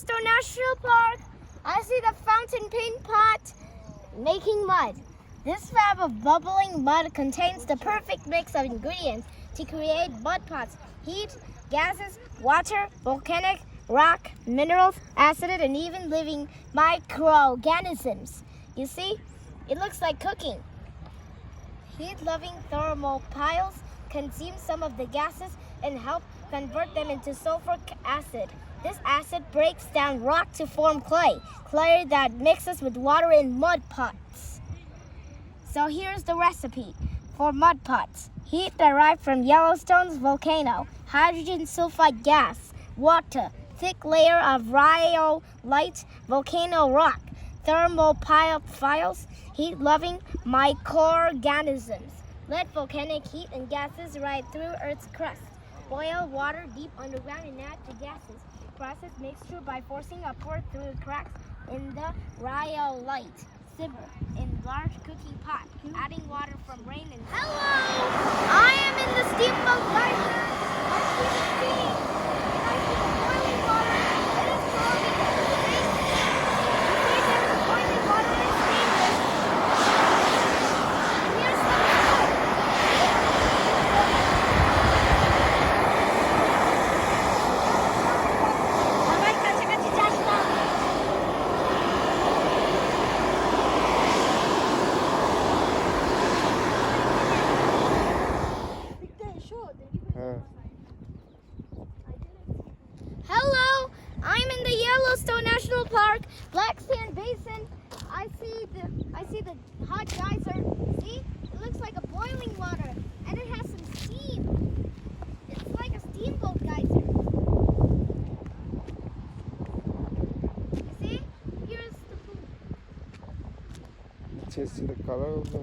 Yellowstone National Park. I see the fountain pen pot making mud. This fab of bubbling mud contains the perfect mix of ingredients to create mud pots: heat, gases, water, volcanic rock, minerals, acid, and even living microorganisms. You see, it looks like cooking. Heat-loving thermal piles consume some of the gases and help convert them into sulfuric acid. This acid breaks down rock to form clay that mixes with water in mud pots. So here's the recipe for mud pots. Heat derived from Yellowstone's volcano, hydrogen sulfide gas, water, thick layer of rhyolite, volcano rock, thermal piles, heat-loving microorganisms. Let volcanic heat and gases ride through Earth's crust. Boil water deep underground and add the gases. Process mixture by forcing upward through cracks in the rhyolite. Simmer in large cooking pot, adding water from rain and... Hello! I am in the steamboat geyser. I see the steam. And I see the boiling water. It is flowing into the lake. You see there's boiling water and steam. And here's some food. Hello, I'm in the Yellowstone National Park, Black Sand Basin. I see the hot geyser. See, it looks like a boiling water, and it has some steam. It's like a steamboat geyser. You see? Here's the food. Let's see the color of the